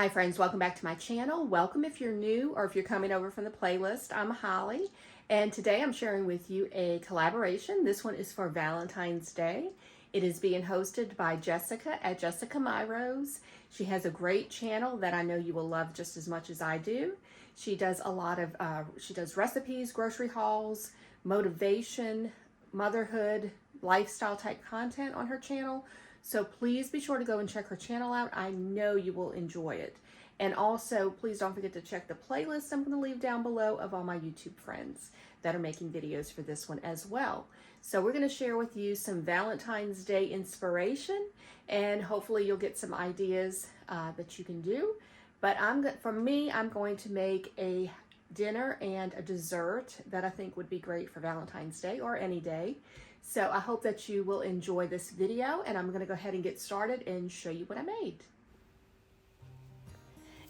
Hi friends, welcome back to my channel. Welcome if you're new or if you're coming over from the playlist. I'm Holly, and today I'm sharing with you a collaboration. This one is for Valentine's Day. It is being hosted by Jessica at Jessica My Rose. She has a great channel that I know you will love just as much as I do. She does a lot of, she does recipes, grocery hauls, motivation, motherhood, lifestyle type content on her channel. So please be sure to go and check her channel out. I know you will enjoy it. And also, please don't forget to check the playlist I'm going to leave down below of all my YouTube friends that are making videos for this one as well. So we're going to share with you some Valentine's Day inspiration, and hopefully you'll get some ideas that you can do. But for me, I'm going to make a dinner and a dessert that I think would be great for Valentine's Day or any day. So I hope that you will enjoy this video, and I'm going to go ahead and get started and show you what I made.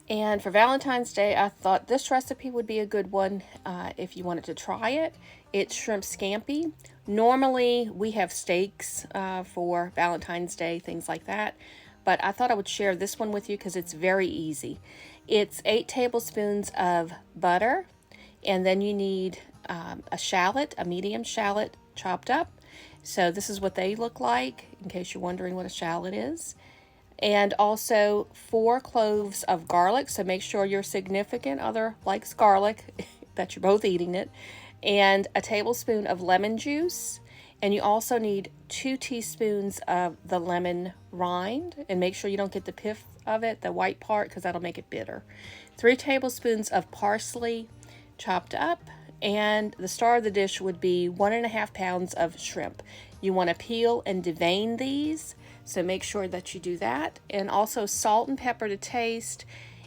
And for Valentine's Day, I thought this recipe would be a good one if you wanted to try it. It's shrimp scampi. Normally we have steaks for Valentine's Day, things like that. But I thought I would share this one with you because it's very easy. It's 8 tablespoons of butter, and then you need a shallot, a medium shallot chopped up. So this is what they look like, in case you're wondering what a shallot is. And also 4 cloves of garlic, so make sure your significant other likes garlic, that you're both eating it. And a tablespoon of lemon juice. And you also need 2 teaspoons of the lemon rind. And make sure you don't get the pith of it, the white part, because that'll make it bitter. 3 tablespoons of parsley chopped up. And the star of the dish would be 1.5 pounds of shrimp. You want to peel and devein these, so make sure that you do that. And also salt and pepper to taste.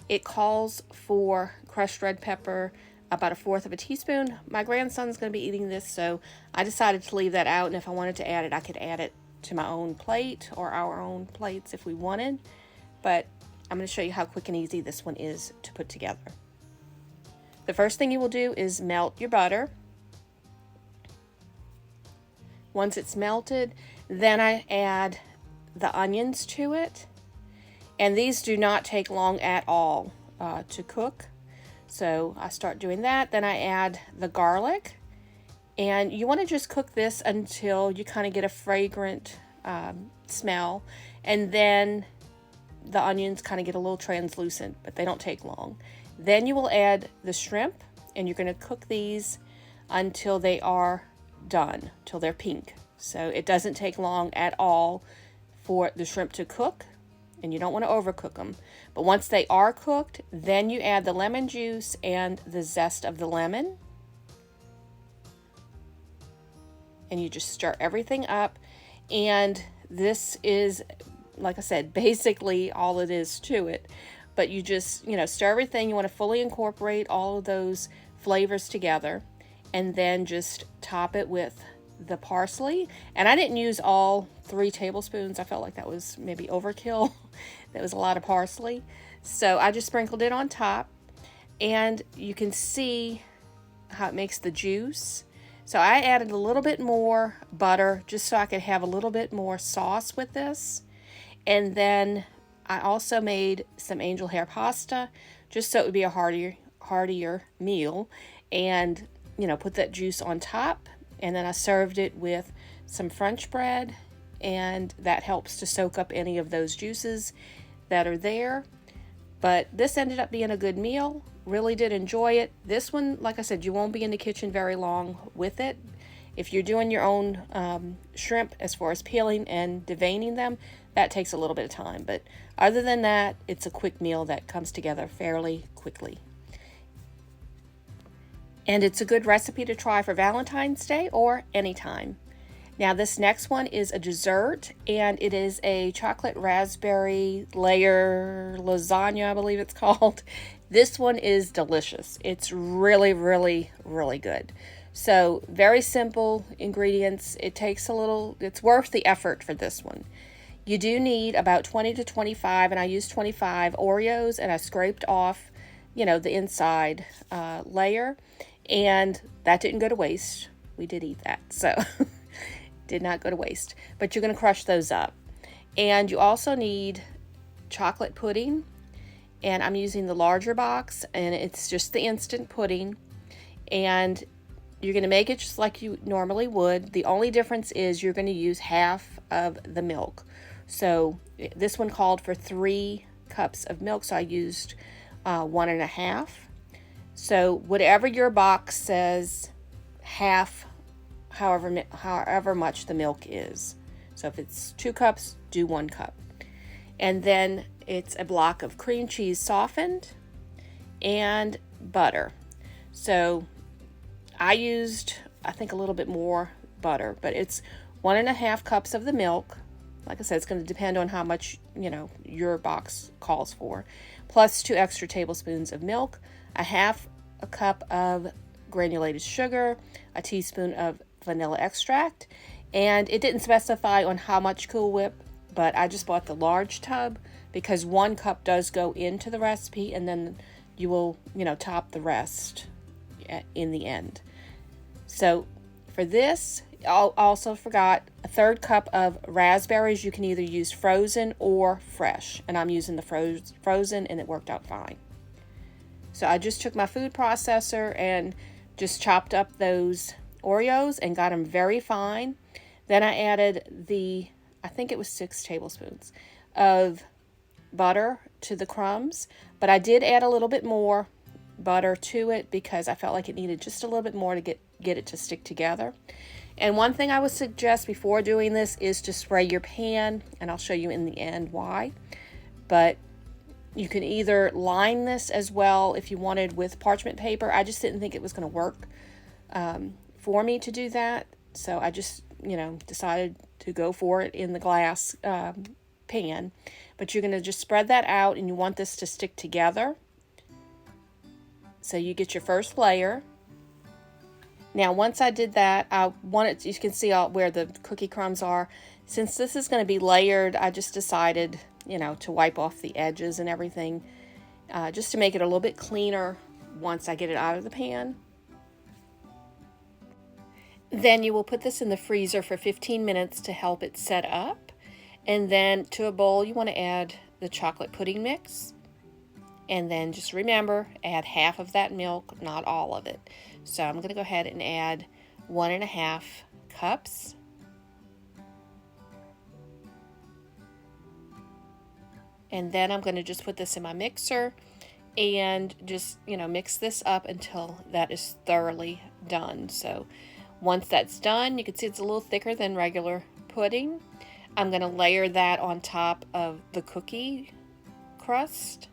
It calls for crushed red pepper, about 1/4 teaspoon. My grandson's going to be eating this, so I decided to leave that out. And if I wanted to add it, I could add it to my own plate or our own plates if we wanted. But I'm going to show you how quick and easy this one is to put together. The first thing you will do is melt your butter. Once it's melted, then I add the onions to it. And these do not take long at all to cook. So I start doing that. Then I add the garlic. And you want to just cook this until you kind of get a fragrant smell. And then the onions kind of get a little translucent, but they don't take long. Then you will add the shrimp, and you're going to cook these until they are done, till they're pink. So it doesn't take long at all for the shrimp to cook, and you don't want to overcook them. But once they are cooked, then you add the lemon juice and the zest of the lemon. And you just stir everything up. And this is, like I said, basically all it is to it. But you just, stir everything. You want to fully incorporate all of those flavors together. And then just top it with the parsley. And I didn't use all 3 tablespoons. I felt like that was maybe overkill. That was a lot of parsley. So I just sprinkled it on top. And you can see how it makes the juice. So I added a little bit more butter just so I could have a little bit more sauce with this. And then I also made some angel hair pasta just so it would be a heartier meal, and put that juice on top. And then I served it with some French bread, and that helps to soak up any of those juices that are there. But this ended up being a good meal. Really did enjoy it. This one, like I said, you won't be in the kitchen very long with it. If you're doing your own shrimp, as far as peeling and deveining them, that takes a little bit of time. But other than that, it's a quick meal that comes together fairly quickly. And it's a good recipe to try for Valentine's Day or anytime. Now this next one is a dessert, and it is a chocolate raspberry layer lasagna, I believe it's called. This one is delicious. It's really, really, really good. So very simple ingredients. It takes a little, it's worth the effort for this one. You do need about 20 to 25, and I used 25 Oreos, and I scraped off, the inside layer, and that didn't go to waste. We did eat that, so did not go to waste. But you're going to crush those up. And you also need chocolate pudding, and I'm using the larger box, and it's just the instant pudding. And you're going to make it just like you normally would. The only difference is you're going to use half of the milk. So this one called for 3 cups of milk, so I used 1.5. So whatever your box says, half, however much the milk is. So if it's 2 cups, do 1 cup. And then it's a block of cream cheese softened and butter. So I used, I think, a little bit more butter, but it's 1.5 cups of the milk. Like I said, it's going to depend on how much, your box calls for. Plus 2 extra tablespoons of milk, a half a cup of granulated sugar, a teaspoon of vanilla extract, and it didn't specify on how much Cool Whip, but I just bought the large tub because 1 cup does go into the recipe, and then you will, top the rest in the end. So for this, I also forgot a 1/3 cup of raspberries. You can either use frozen or fresh, and I'm using the frozen, and it worked out fine. So I just took my food processor and just chopped up those Oreos and got them very fine. Then I added I think it was 6 tablespoons of butter to the crumbs, but I did add a little bit more butter to it because I felt like it needed just a little bit more to get it to stick together. And one thing I would suggest before doing this is to spray your pan, and I'll show you in the end why. But you can either line this as well if you wanted with parchment paper. I just didn't think it was going to work for me to do that, so I just decided to go for it in the glass pan. But you're going to just spread that out, and you want this to stick together. So you get your first layer. Now, once I did that, you can see where the cookie crumbs are. Since this is going to be layered, I just decided, to wipe off the edges and everything, just to make it a little bit cleaner once I get it out of the pan. Then you will put this in the freezer for 15 minutes to help it set up. And then to a bowl, you want to add the chocolate pudding mix. And then just remember, add half of that milk, not all of it. So I'm going to go ahead and add 1.5 cups. And then I'm going to just put this in my mixer and just, mix this up until that is thoroughly done. So once that's done, you can see it's a little thicker than regular pudding. I'm going to layer that on top of the cookie crust.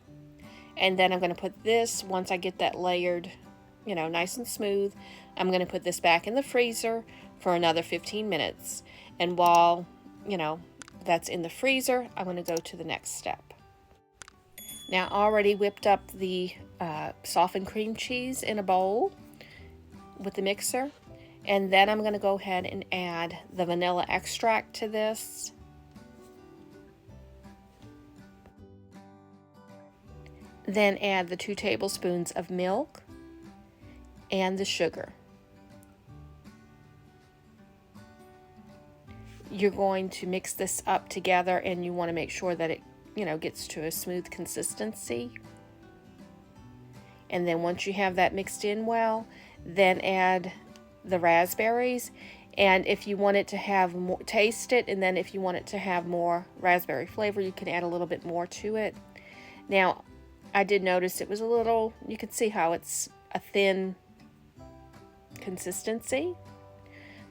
And then I'm going to put this, once I get that layered, nice and smooth, I'm going to put this back in the freezer for another 15 minutes. And while, that's in the freezer, I'm going to go to the next step. Now, I already whipped up the softened cream cheese in a bowl with the mixer. And then I'm going to go ahead and add the vanilla extract to this. Then add the 2 tablespoons of milk and the sugar. You're going to mix this up together, and you want to make sure that it, gets to a smooth consistency. And then once you have that mixed in well, then add the raspberries. And if you want it to have more, taste it, and then if you want it to have more raspberry flavor, you can add a little bit more to it. Now, I did notice it was a little, you can see how it's a thin consistency.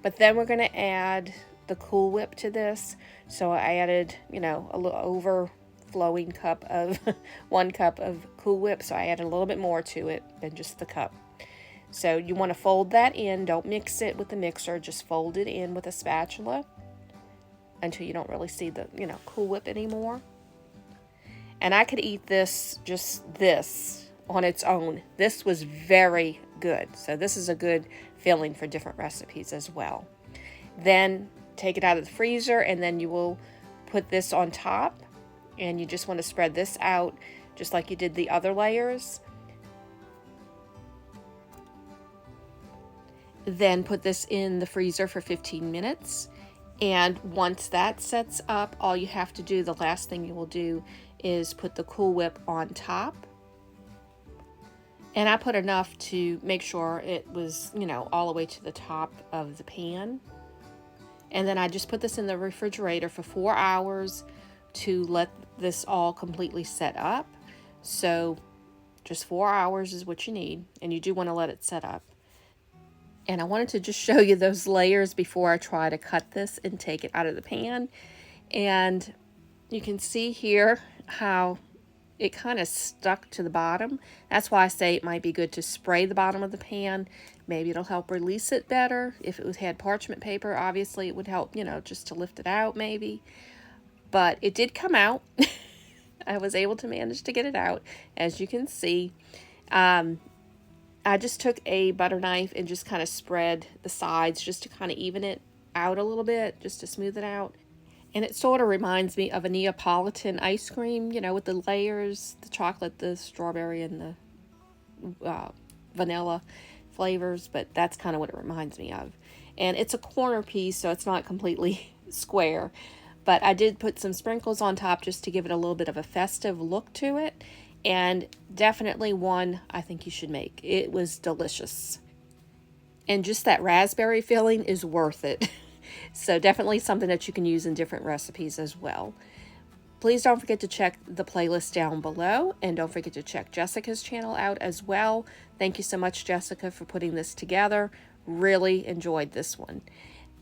But then we're going to add the Cool Whip to this. So I added, a little overflowing cup of 1 cup of Cool Whip. So I added a little bit more to it than just the cup. So you want to fold that in. Don't mix it with the mixer. Just fold it in with a spatula until you don't really see the, Cool Whip anymore. And I could eat this, just this, on its own. This was very good. So this is a good filling for different recipes as well. Then take it out of the freezer, and then you will put this on top. And you just want to spread this out just like you did the other layers. Then put this in the freezer for 15 minutes. And once that sets up, all you have to do, the last thing you will do, is put the Cool Whip on top. And I put enough to make sure it was, all the way to the top of the pan. And then I just put this in the refrigerator for 4 hours to let this all completely set up. So just 4 hours is what you need, and you do want to let it set up. And I wanted to just show you those layers before I try to cut this and take it out of the pan. And you can see here how it kind of stuck to the bottom. That's why I say it might be good to spray the bottom of the pan. Maybe it'll help release it better. If it had parchment paper, obviously it would help, just to lift it out maybe. But it did come out. I was able to manage to get it out, as you can see. I just took a butter knife and just kind of spread the sides just to kind of even it out a little bit, just to smooth it out. And it sort of reminds me of a Neapolitan ice cream, with the layers, the chocolate, the strawberry, and the vanilla flavors. But that's kind of what it reminds me of. And it's a corner piece, so it's not completely square. But I did put some sprinkles on top just to give it a little bit of a festive look to it. And definitely one I think you should make. It was delicious. And just that raspberry filling is worth it. So definitely something that you can use in different recipes as well. Please don't forget to check the playlist down below. And don't forget to check Jessica's channel out as well. Thank you so much, Jessica, for putting this together. Really enjoyed this one.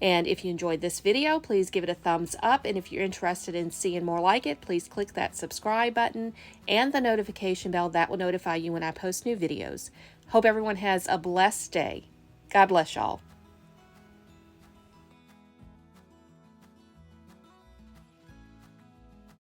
And if you enjoyed this video, please give it a thumbs up. And if you're interested in seeing more like it, please click that subscribe button and the notification bell. That will notify you when I post new videos. Hope everyone has a blessed day. God bless y'all.